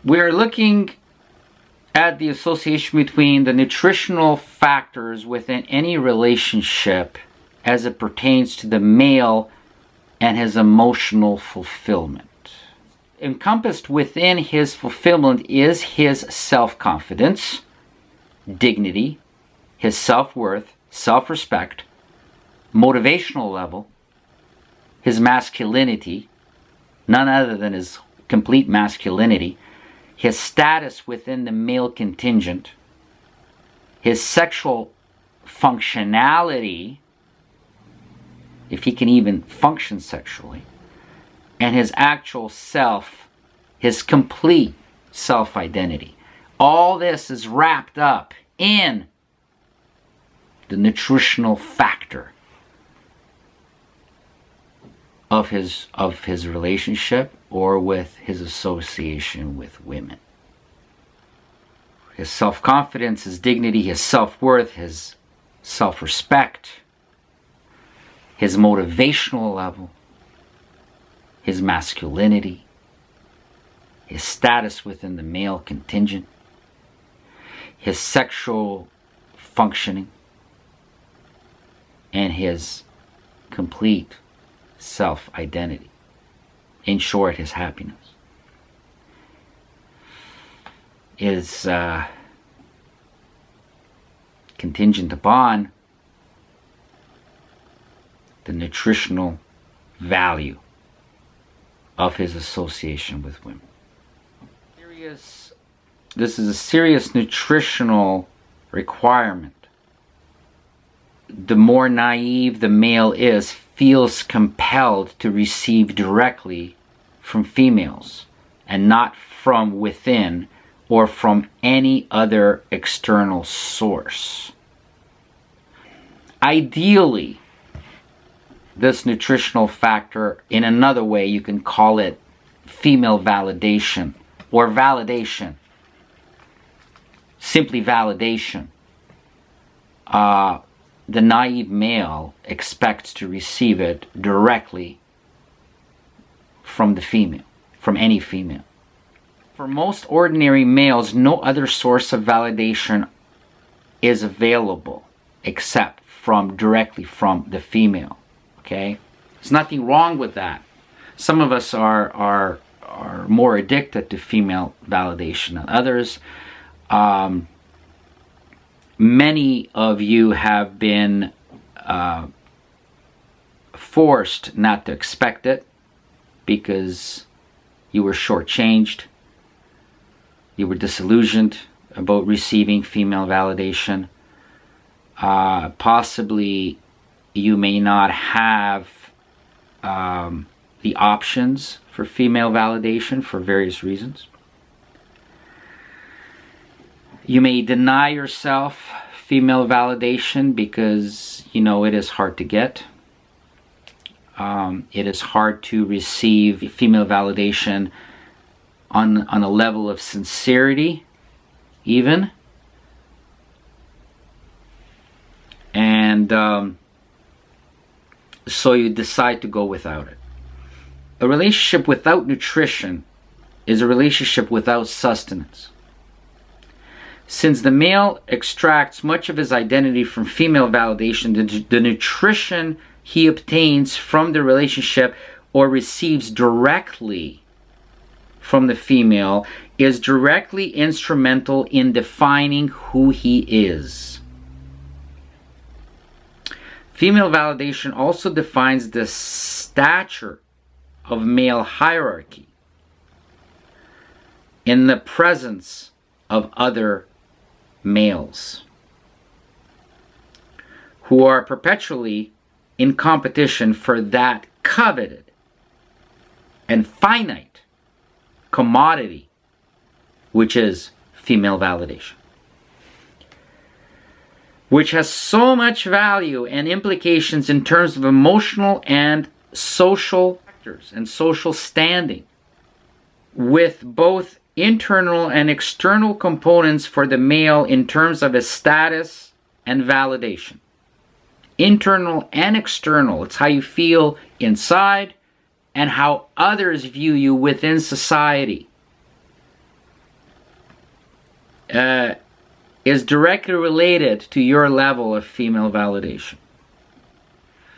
we're looking at the association between the nutritional factors within any relationship as it pertains to the male and his emotional fulfillment. Encompassed within his fulfillment is his self-confidence, dignity, his self-worth, self-respect, motivational level, his masculinity, none other than his complete masculinity, his status within the male contingent, his sexual functionality, if he can even function sexually, and his actual self, his complete self-identity. All this is wrapped up in the nutritional factor of his relationship or with his association with women. His self-confidence, his dignity, his self-worth, his self-respect, his motivational level, his masculinity, his status within the male contingent, his sexual functioning, and his complete self-identity. In short, his happiness is contingent upon the nutritional value of his association with women. This is a serious nutritional requirement. The more naive the male is, feels compelled to receive directly from females and not from within or from any other external source. Ideally, this nutritional factor, in another way you can call it female validation or validation, simply validation. The naive male expects to receive it directly from the female, from any female. For most ordinary males, no other source of validation is available except directly from the female. Okay? There's nothing wrong with that. Some of us are more addicted to female validation than others. Many of you have been forced not to expect it because you were shortchanged. You were disillusioned about receiving female validation. Possibly you may not have the options for female validation for various reasons. You may deny yourself female validation because, you know, it is hard to get. It is hard to receive female validation on a level of sincerity, even. And so you decide to go without it. A relationship without nutrition is a relationship without sustenance. Since the male extracts much of his identity from female validation, the nutrition he obtains from the relationship or receives directly from the female is directly instrumental in defining who he is. Female validation also defines the stature of male hierarchy in the presence of other males who are perpetually in competition for that coveted and finite commodity, which is female validation, which has so much value and implications in terms of emotional and social factors and social standing, with both internal and external components for the male in terms of his status and validation. Internal and external. It's how you feel inside and how others view you within society. is directly related to your level of female validation.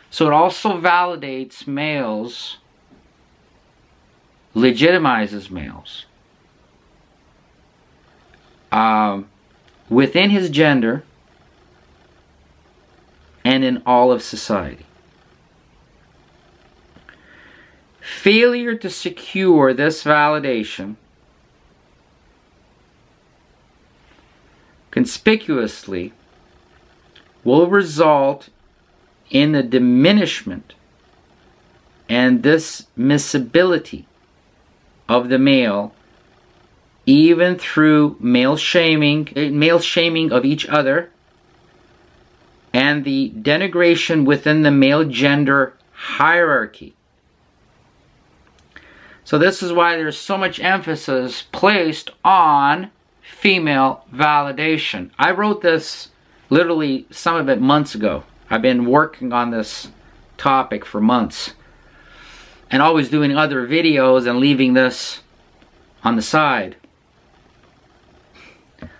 So it also validates males, legitimizes males within his gender and in all of society. Failure to secure this validation conspicuously will result in the diminishment and dismissibility of the male, even through male shaming of each other, and the denigration within the male gender hierarchy. So this is why there's so much emphasis placed on female validation. I wrote this literally some of it months ago. I've been working on this topic for months and always doing other videos and leaving this on the side.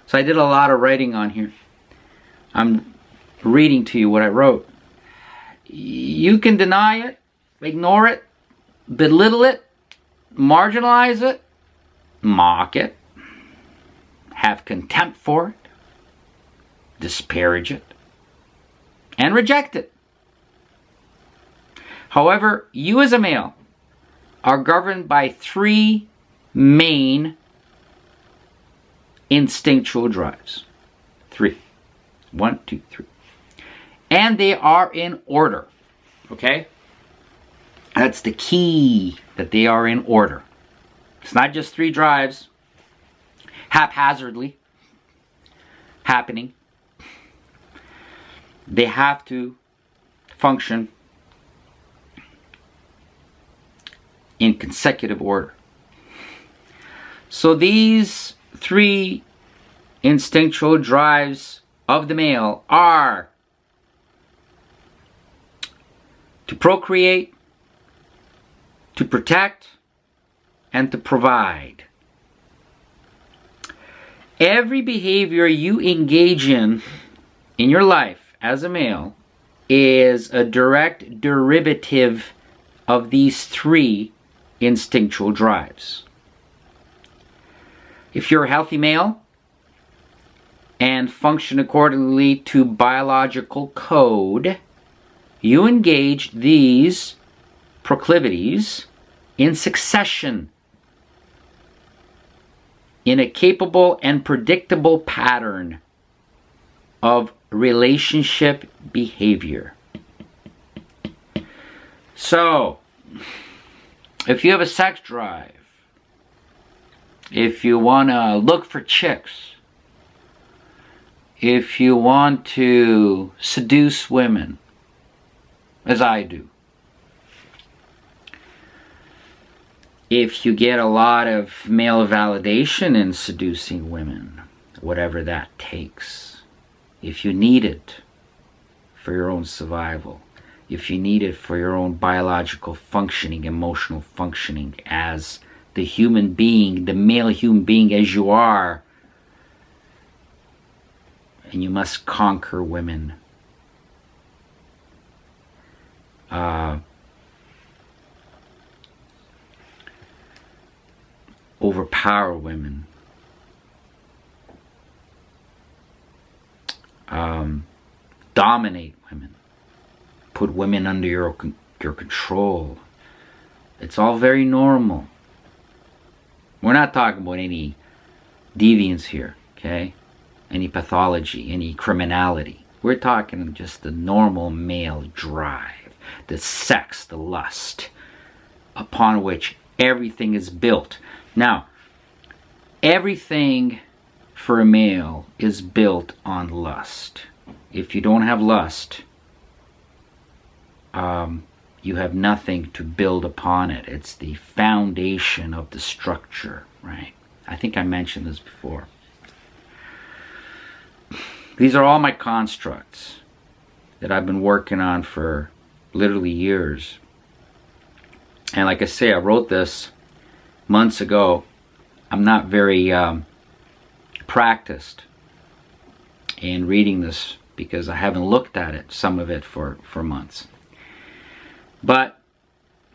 So I did a lot of writing on here. I'm reading to you what I wrote. You can deny it, ignore it, belittle it, marginalize it, mock it, have contempt for it, disparage it, and reject it. However, you as a male are governed by three main instinctual drives. 3. 1, 2, 3. And they are in order. Okay? That's the key, that they are in order. It's not just 3 drives haphazardly happening. They have to function in consecutive order. So these 3 instinctual drives of the male are to procreate, to protect, and to provide. Every behavior you engage in your life as a male is a direct derivative of these 3 instinctual drives. If you're a healthy male and function accordingly to biological code, you engage these proclivities in succession in a capable and predictable pattern of relationship behavior. So, if you have a sex drive, if you want to look for chicks, if you want to seduce women, as I do, if you get a lot of male validation in seducing women, whatever that takes, if you need it for your own survival, if you need it for your own biological functioning, emotional functioning as the human being, the male human being as you are, and you must conquer women. Overpower women. Dominate women. Put women under your control. It's all very normal. We're not talking about any deviance here, okay? Any pathology, any criminality. We're talking just the normal male drive, the sex, the lust, upon which everything is built. Now, everything for a male is built on lust. If you don't have lust, you have nothing to build upon it. It's the foundation of the structure, right? I think I mentioned this before. These are all my constructs that I've been working on for literally years. And like I say, I wrote this months ago. I'm not very practiced in reading this, because I haven't looked at it, some of it, for months. But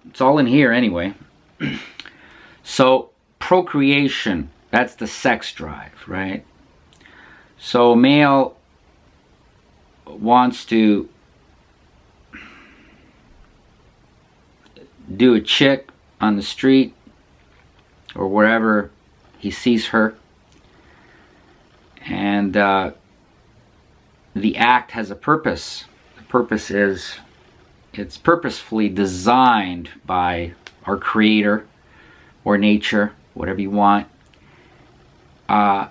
it's all in here anyway. So procreation, that's the sex drive, right? So male wants to do a chick on the street or wherever he sees her, and the act has a purpose. The purpose is, it's purposefully designed by our Creator or nature, whatever you want, to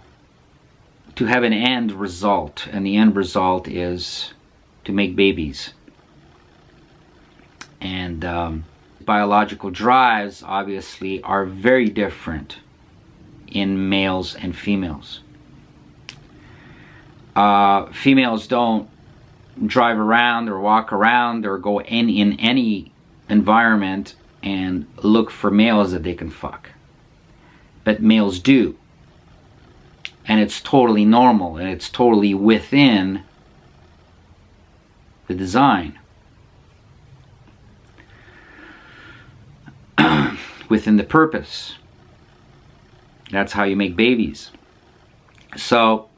have an end result, and the end result is to make babies. And biological drives, obviously, are very different in males and females. Females don't drive around or walk around or go in any environment and look for males that they can fuck. But males do. And it's totally normal, and it's totally within the design. Within the purpose. That's how you make babies. So,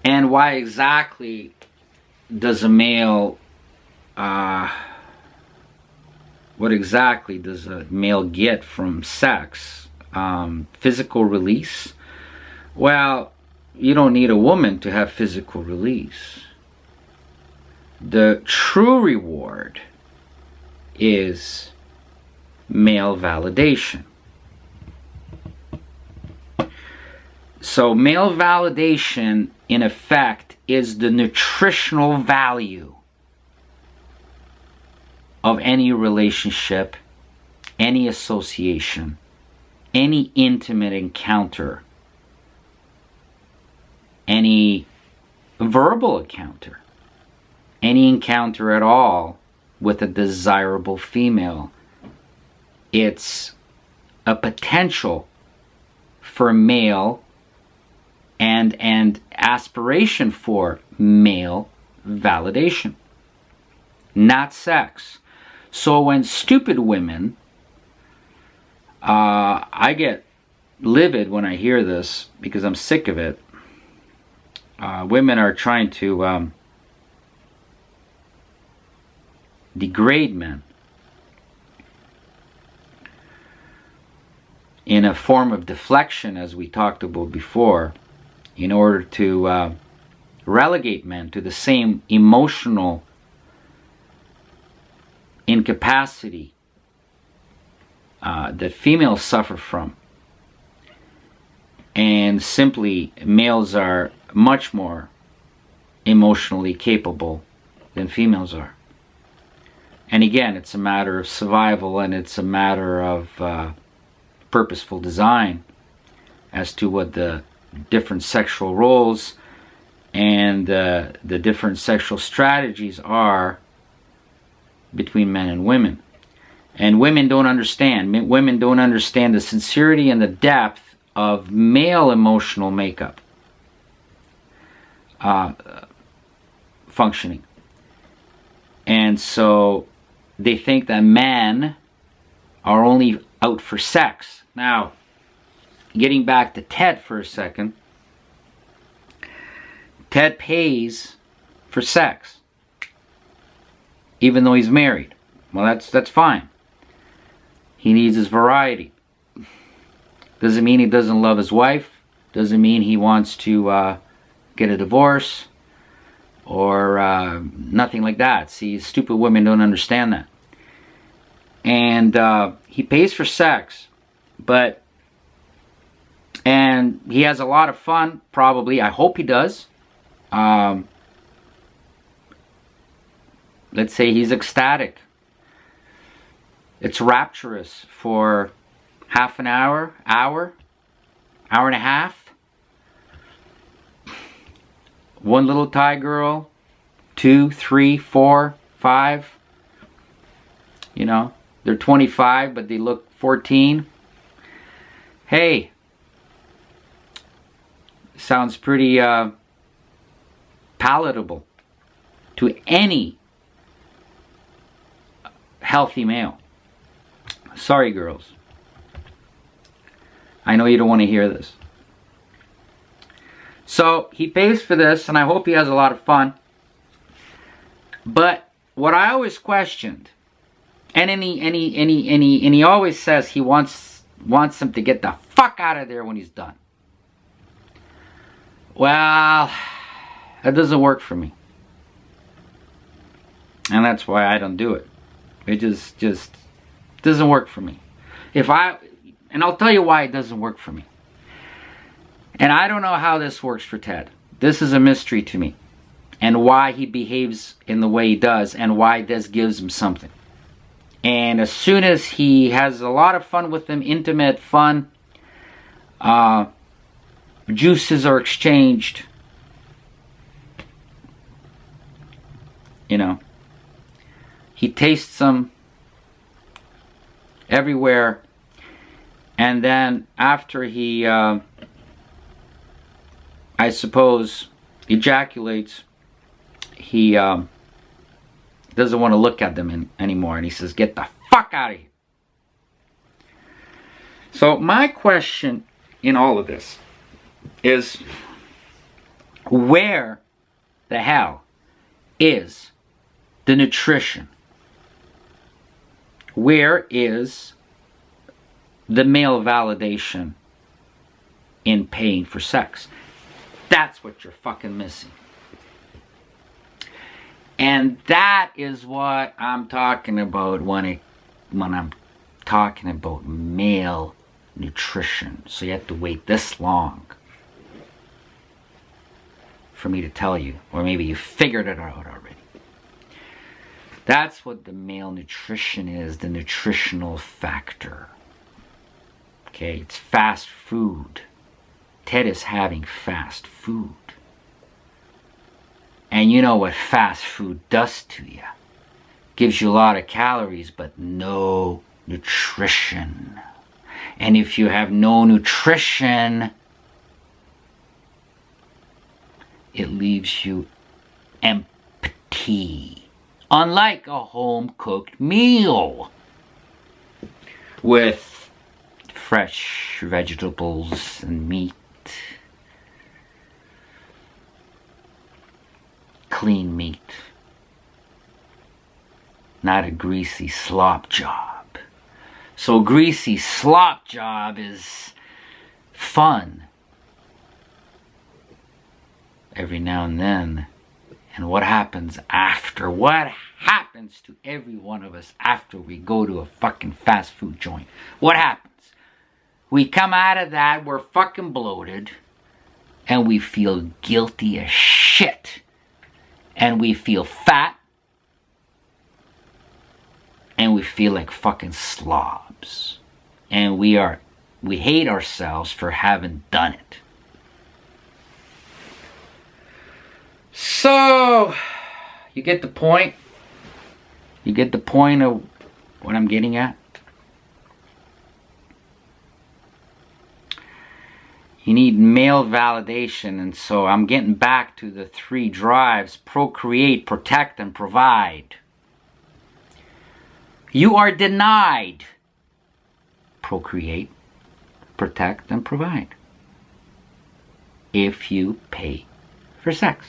and why exactly does a male, what exactly does a male get from sex? Physical release? Well, you don't need a woman to have physical release. The true reward is male validation. So male validation, in effect, is the nutritional value of any relationship, any association, any intimate encounter, any verbal encounter, any encounter at all with a desirable female. It's a potential for male and aspiration for male validation, not sex. So when stupid women, I get livid when I hear this because I'm sick of it. Women are trying to degrade men in a form of deflection, as we talked about before, in order to relegate men to the same emotional incapacity that females suffer from. And simply, males are much more emotionally capable than females are. And again, it's a matter of survival, and it's a matter of purposeful design as to what the different sexual roles and the different sexual strategies are between men and women. And women don't understand. Women don't understand the sincerity and the depth of male emotional makeup functioning. And so they think that men are only out for sex. Now, getting back to Ted for a second, Ted pays for sex, even though he's married. Well, that's fine. He needs his variety. Doesn't mean he doesn't love his wife. Doesn't mean he wants to get a divorce or nothing like that. See, stupid women don't understand that. And he pays for sex, and he has a lot of fun, probably. I hope he does. Let's say he's ecstatic. It's rapturous for half an hour, hour and a half. One little Thai girl, 2, 3, 4, 5. You know, they're 25, but they look 14. hey, sounds pretty palatable to any healthy male. Sorry, girls. I know you don't want to hear this. So he pays for this, and I hope he has a lot of fun. But what I always questioned, and he always says he wants him to get the fuck out of there when he's done. Well, that doesn't work for me, and that's why I don't do it. It just doesn't work for me. And I'll tell you why it doesn't work for me. And I don't know how this works for Ted. This is a mystery to me. And why he behaves in the way he does, and why this gives him something. And as soon as he has a lot of fun with them, intimate fun, juices are exchanged, you know, he tastes them everywhere, and then after he I suppose ejaculates, he doesn't want to look at them anymore, and he says, get the fuck out of here. So my question in all of this is, where the hell is the nutrition? Where is the male validation in paying for sex? That's what you're fucking missing. And that is what I'm talking about when I'm talking about male nutrition. So you have to wait this long for me to tell you. Or maybe you figured it out already. That's what the male nutrition is, the nutritional factor. Okay, it's fast food. Ted is having fast food. And you know what fast food does to you. Gives you a lot of calories, but no nutrition. And if you have no nutrition, it leaves you empty. Unlike a home-cooked meal with fresh vegetables and meat, clean meat, not a greasy slop job. So greasy slop job is fun every now and then. And what happens after? What happens to every one of us after we go to a fucking fast food joint? What happens? We come out of that, we're fucking bloated, and we feel guilty as shit. And we feel fat, and we feel like fucking slobs. And we hate ourselves for having done it. So, you get the point? You get the point of what I'm getting at? You need male validation, and so I'm getting back to the 3 drives: procreate, protect, and provide. You are denied procreate, protect, and provide if you pay for sex.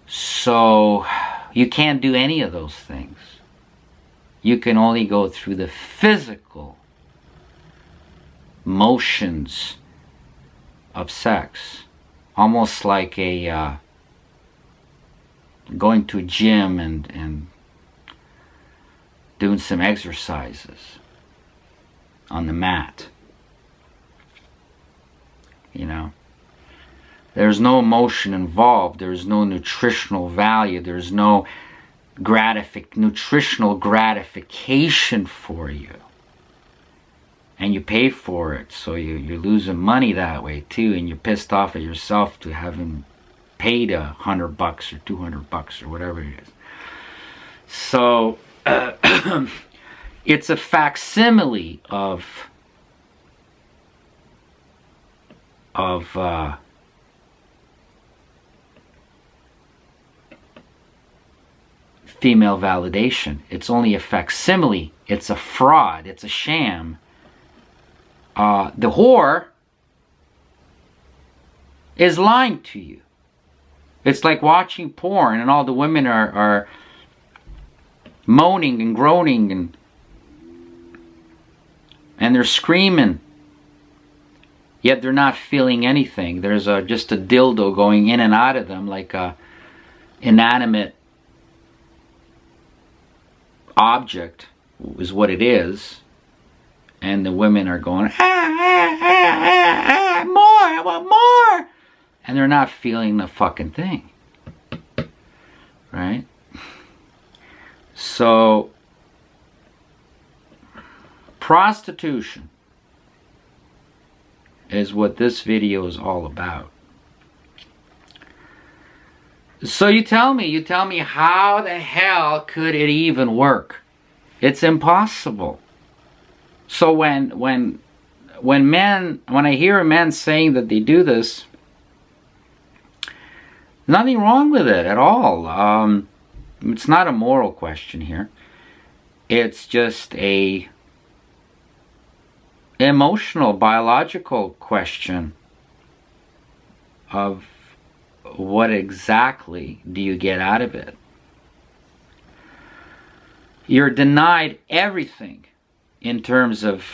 So you can't do any of those things. You can only go through the physical motions of sex, almost like a going to a gym and doing some exercises on the mat. You know, there's no emotion involved. There's no nutritional value. There's no nutritional gratification for you. And you pay for it, so you're losing money that way too, and you're pissed off at yourself to having paid $100 or $200 or whatever it is. So It's a facsimile of female validation. It's only a facsimile. It's a fraud. It's a sham. The whore is lying to you. It's like watching porn and all the women are moaning and groaning and they're screaming. Yet they're not feeling anything. There's just a dildo going in and out of them like a inanimate object is what it is. And the women are going, more, I want more. And they're not feeling the fucking thing. Right? So, prostitution is what this video is all about. So you tell me how the hell could it even work? It's impossible. So when I hear men saying that they do this, nothing wrong with it at all. It's not a moral question here. It's just a emotional, biological question of what exactly do you get out of it. You're denied everything in terms of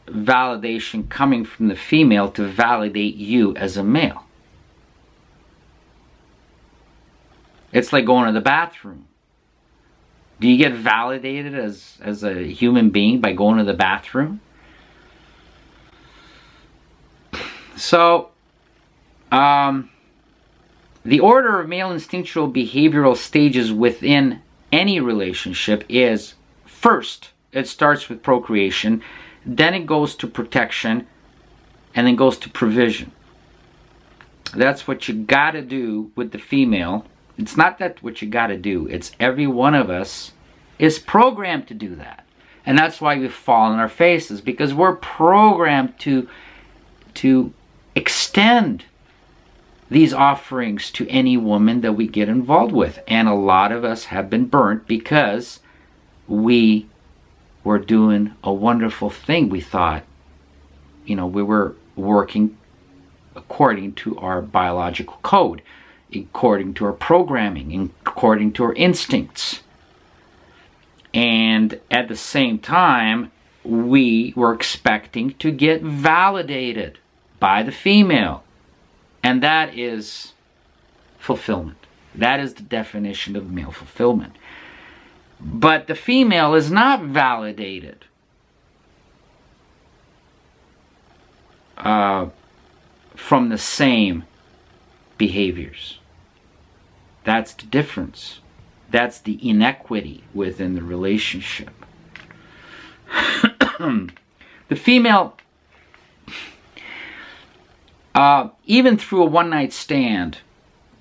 validation coming from the female to validate you as a male. It's like going to the bathroom. Do you get validated as a human being by going to the bathroom? So, the order of male instinctual behavioral stages within any relationship is, first, it starts with procreation, then it goes to protection, and then goes to provision. That's what you gotta do with the female. It's not that what you gotta do, it's every one of us is programmed to do that. And that's why we fall on our faces, because we're programmed to extend these offerings to any woman that we get involved with. And a lot of us have been burnt because we were doing a wonderful thing. We thought, we were working according to our biological code, according to our programming, according to our instincts. And at the same time, we were expecting to get validated by the female. And that is fulfillment. That is the definition of male fulfillment. But the female is not validated from the same behaviors. That's the difference. That's the inequity within the relationship. The female, even through a one-night stand,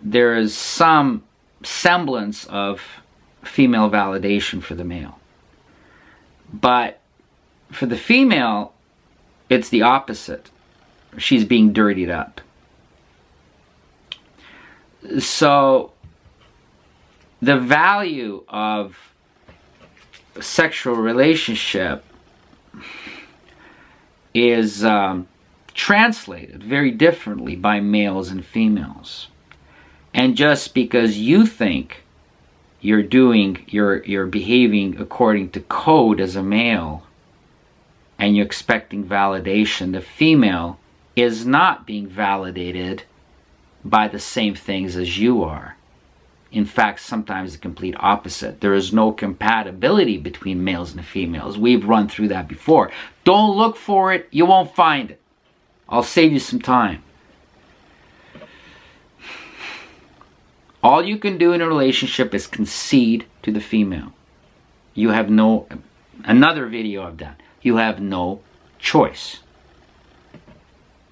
there is some semblance of female validation for the male. But for the female, it's the opposite. She's being dirtied up. So the value of a sexual relationship is translated very differently by males and females. And just because you think you're behaving according to code as a male and you're expecting validation, the female is not being validated by the same things as you are. In fact, sometimes the complete opposite. There is no compatibility between males and females. We've run through that before. Don't look for it. You won't find it. I'll save you some time. All you can do in a relationship is concede to the female. You have no, another video I've done, you have no choice.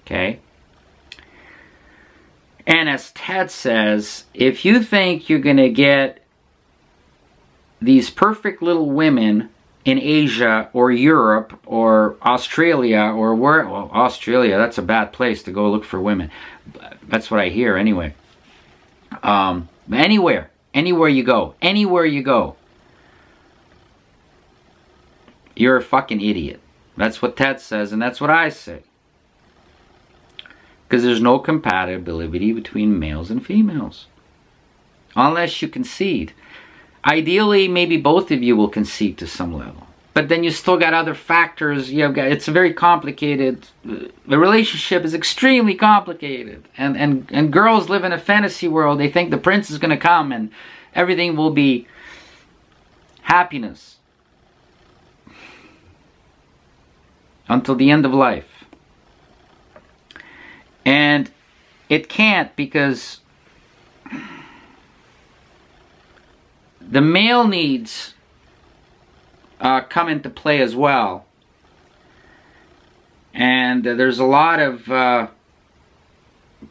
Okay? And as Ted says, if you think you're going to get these perfect little women in Asia or Europe or Australia or where, well, Australia, that's a bad place to go look for women. That's what I hear anyway. Anywhere you go, you're a fucking idiot. That's what Ted says, and that's what I say. Because there's no compatibility between males and females. Unless you concede. Ideally, maybe both of you will concede to some level. But then you still got other factors. It's a very complicated... The relationship is extremely complicated. And girls live in a fantasy world. They think the prince is going to come and everything will be happiness. Until the end of life. And it can't, because the male needs come into play as well. And there's a lot of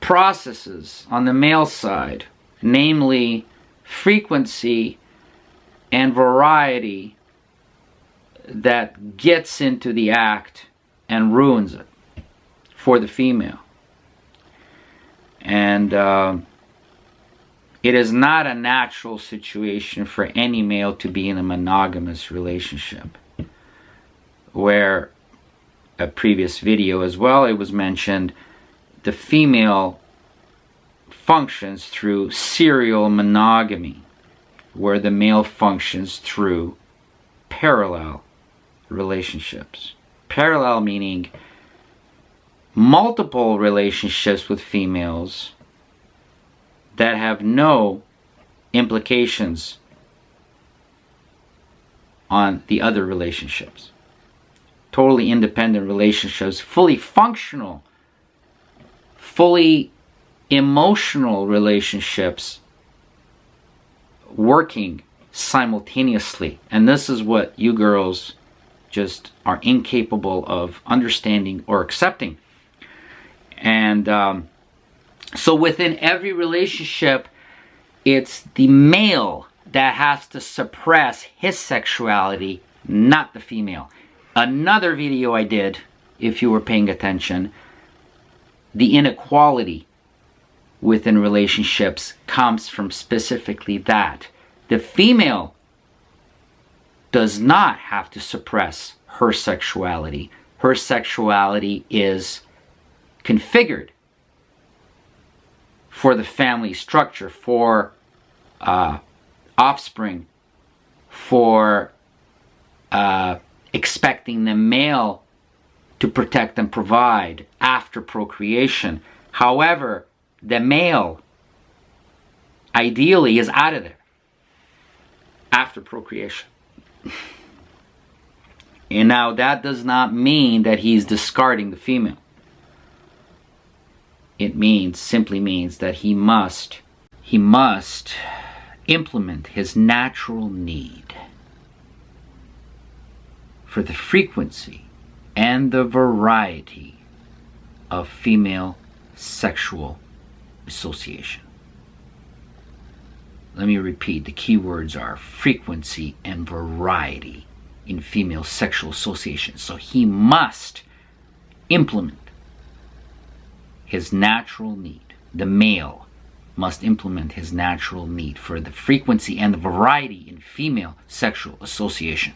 processes on the male side, namely frequency and variety, that gets into the act and ruins it for the female. And it is not a natural situation for any male to be in a monogamous relationship. Where a previous video as well, it was mentioned, the female functions through serial monogamy, where the male functions through parallel relationships. Parallel meaning multiple relationships with females that have no implications on the other relationships. Totally independent relationships, fully functional, fully emotional relationships working simultaneously. And this is what you girls just are incapable of understanding or accepting. And so within every relationship, it's the male that has to suppress his sexuality, not the female. Another video I did, if you were paying attention, the inequality within relationships comes from specifically that. The female does not have to suppress her sexuality. Her sexuality is configured for the family structure, for offspring, for expecting the male to protect and provide after procreation. However, the male ideally is out of there after procreation. And now that does not mean that he's discarding the female. It simply means that he must implement his natural need for the frequency and the variety of female sexual association. Let me repeat, the key words are frequency and variety in female sexual association. So he must implement his natural need. The male must implement his natural need for the frequency and the variety in female sexual association,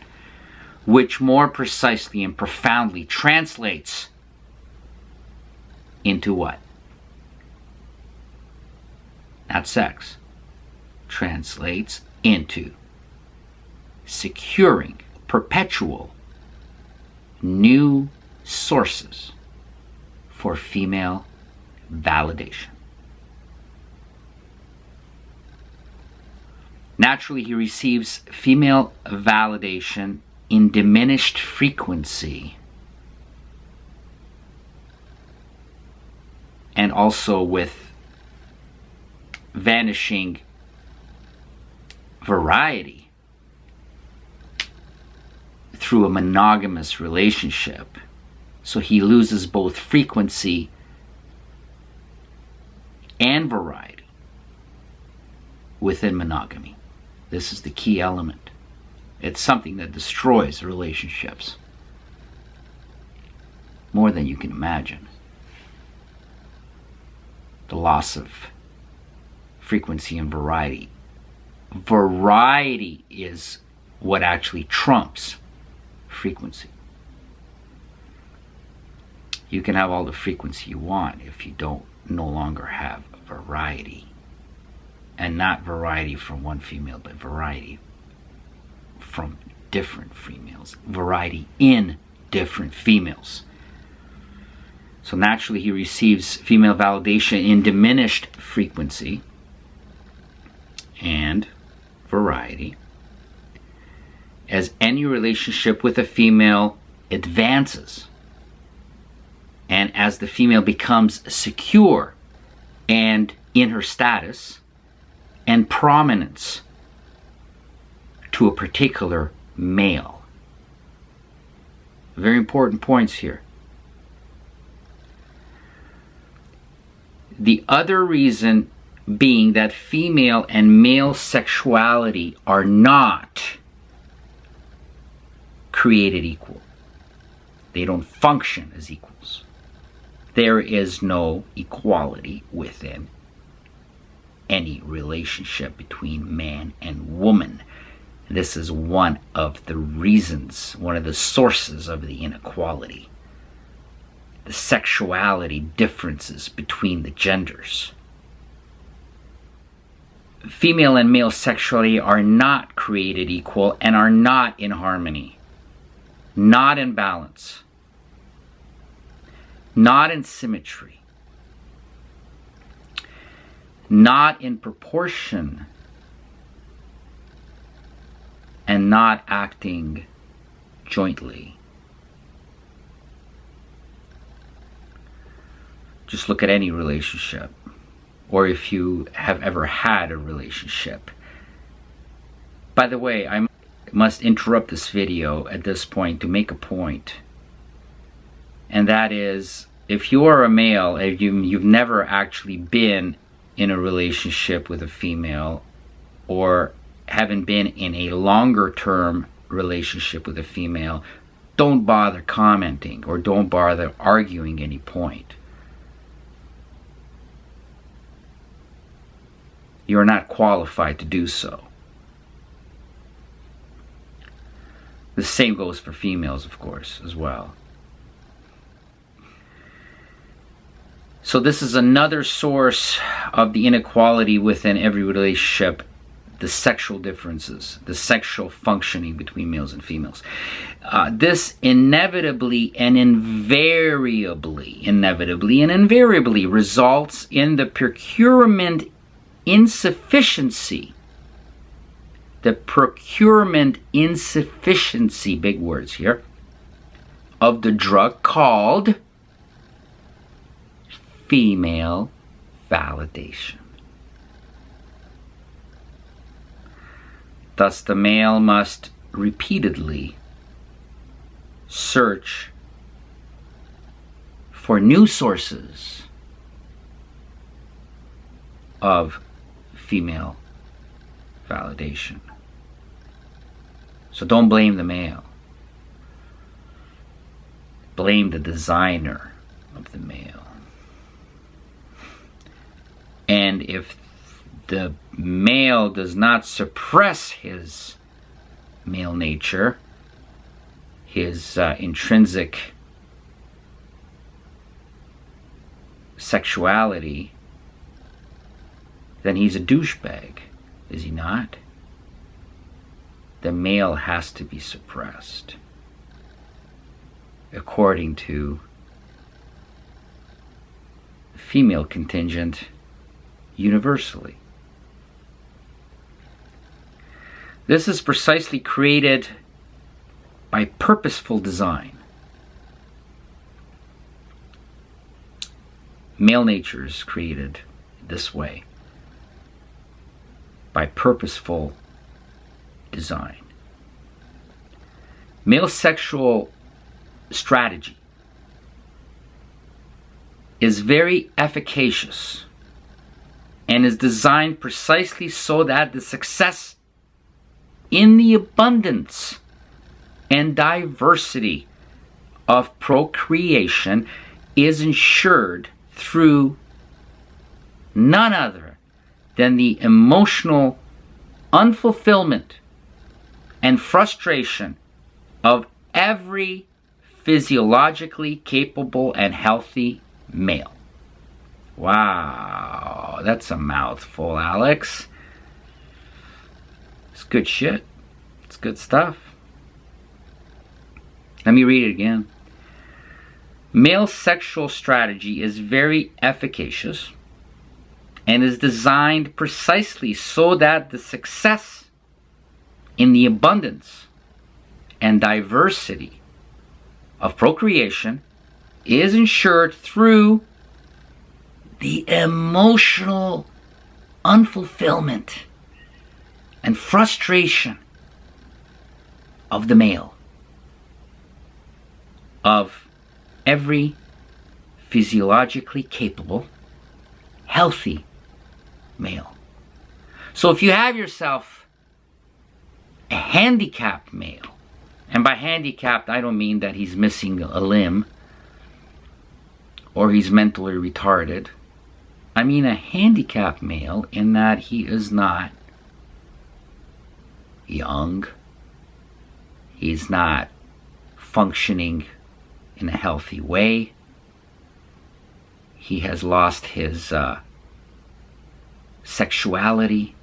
which more precisely and profoundly translates into what? Not sex. Translates into securing perpetual new sources for female validation. Naturally, he receives female validation in diminished frequency and also with vanishing variety through a monogamous relationship. So he loses both frequency and variety within monogamy. This is the key element. It's something that destroys relationships more than you can imagine. The loss of frequency and variety. Variety is what actually trumps frequency. You can have all the frequency you want if you don't no longer have variety. And not variety from one female, but variety from different females. Variety in different females. So naturally he receives female validation in diminished frequency and variety. As any relationship with a female advances, and as the female becomes secure and in her status and prominence to a particular male. Very important points here. The other reason being that female and male sexuality are not created equal. They don't function as equals. There is no equality within any relationship between man and woman. This is one of the reasons, one of the sources of the inequality. The sexuality differences between the genders. Female and male sexuality are not created equal and are not in harmony, not in balance, not in symmetry, not in proportion, and not acting jointly. Just look at any relationship, or if you have ever had a relationship. By the way, I must interrupt this video at this point to make a point. And that is, if you are a male and you've never actually been in a relationship with a female, or haven't been in a longer term relationship with a female, don't bother commenting or don't bother arguing any point. You're not qualified to do so. The same goes for females, of course, as well. So this is another source of the inequality within every relationship, the sexual differences, the sexual functioning between males and females. This inevitably and invariably results in the procurement insufficiency. The procurement insufficiency, big words here, of the drug called female validation. Thus, the male must repeatedly search for new sources of female validation. So don't blame the male. Blame the designer of the male. And if the male does not suppress his male nature, his intrinsic sexuality, then he's a douchebag, is he not? The male has to be suppressed according to the female contingent universally. This is precisely created by purposeful design. Male nature is created this way by purposeful design. Male sexual strategy is very efficacious and is designed precisely so that the success in the abundance and diversity of procreation is ensured through none other than the emotional unfulfillment and frustration of every physiologically capable and healthy male. Wow, that's a mouthful, Alex. It's good shit. It's good stuff. Let me read it again. Male sexual strategy is very efficacious and is designed precisely so that the success in the abundance and diversity of procreation is ensured through the emotional unfulfillment and frustration of the male, of every physiologically capable, healthy male. So if you have yourself a handicapped male, and by handicapped I don't mean that he's missing a limb or he's mentally retarded. I mean a handicapped male in that he is not young, he's not functioning in a healthy way, he has lost his sexuality,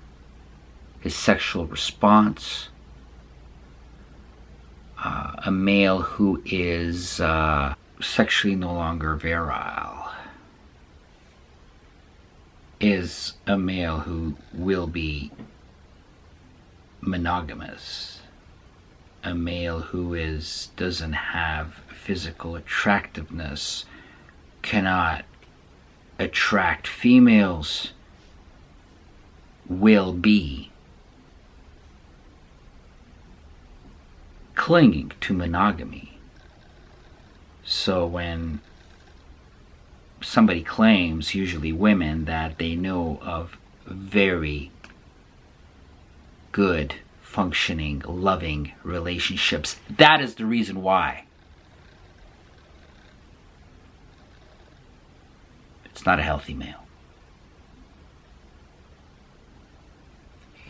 his sexual response, a male who is sexually no longer virile is a male who will be monogamous, a male who doesn't have physical attractiveness, cannot attract females, will be clinging to monogamy. So when somebody claims, usually women, that they know of very good, functioning, loving relationships, that is the reason why. It's not a healthy male.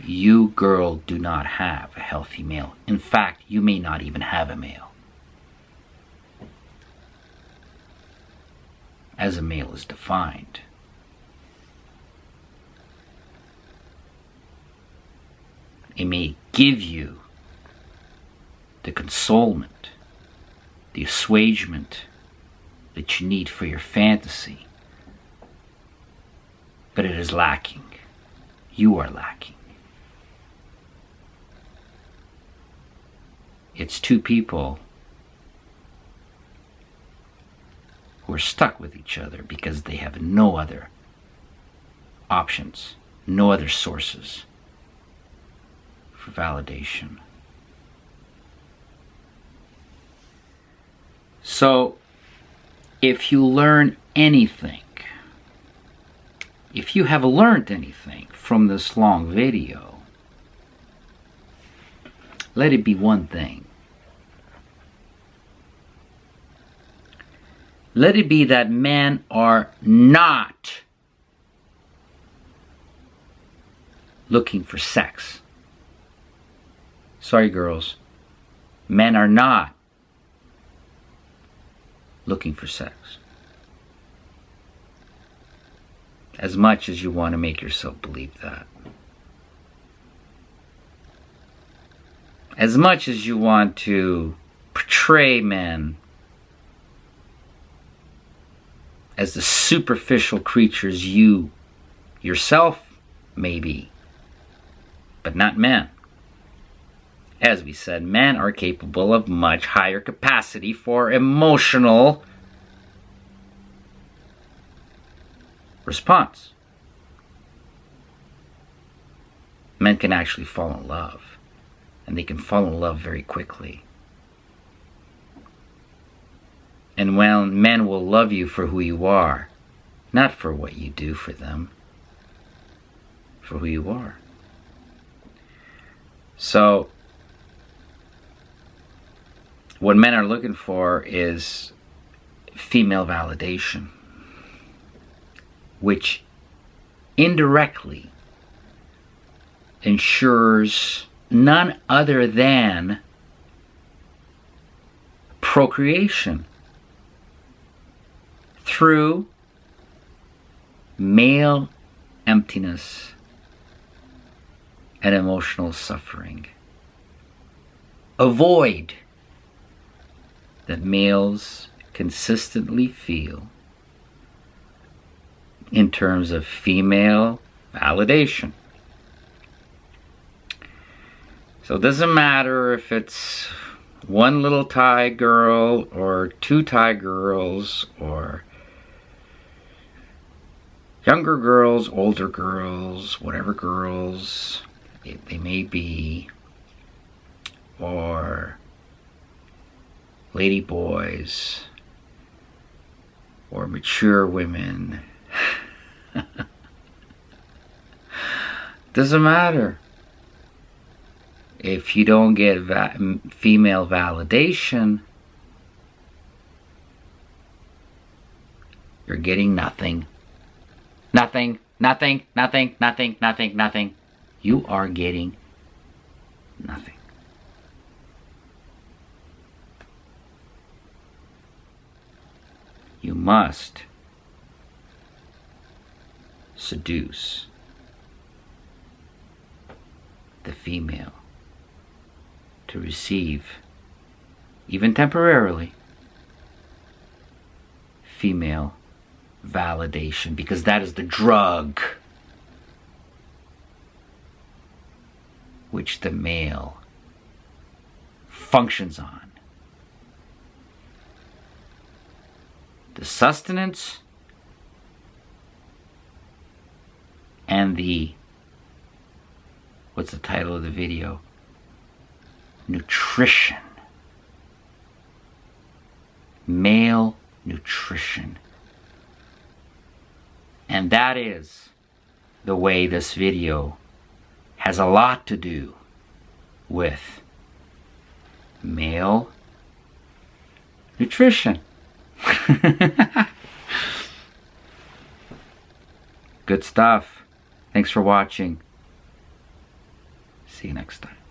You, girl, do not have a healthy male. In fact, you may not even have a male. As a male is defined. It may give you the consolement, the assuagement that you need for your fantasy, but it is lacking. You are lacking. It's two people who are stuck with each other because they have no other options, no other sources for validation. So, if you learn anything, if you have learned anything from this long video, let it be one thing. Let it be that men are not looking for sex. Sorry, girls. Men are not looking for sex. As much as you want to make yourself believe that. As much as you want to portray men as the superficial creatures you yourself may be, but not men. As we said, men are capable of much higher capacity for emotional response. Men can actually fall in love, and they can fall in love very quickly. And when men will love you for who you are, not for what you do for them, for who you are. So what men are looking for is female validation, which indirectly ensures none other than procreation through male emptiness and emotional suffering. A void that males consistently feel in terms of female validation. So it doesn't matter if it's one little Thai girl or two Thai girls or younger girls, older girls, whatever girls they may be, or lady boys, or mature women. Doesn't matter. If you don't get female validation, you're getting nothing. Nothing, nothing, nothing, nothing, nothing, nothing. You are getting nothing. You must seduce the female to receive, even temporarily, female validation, because that is the drug which the male functions on. The sustenance and the, what's the title of the video? Nutrition. Male nutrition. And that is the way this video has a lot to do with male nutrition. Good stuff. Thanks for watching. See you next time.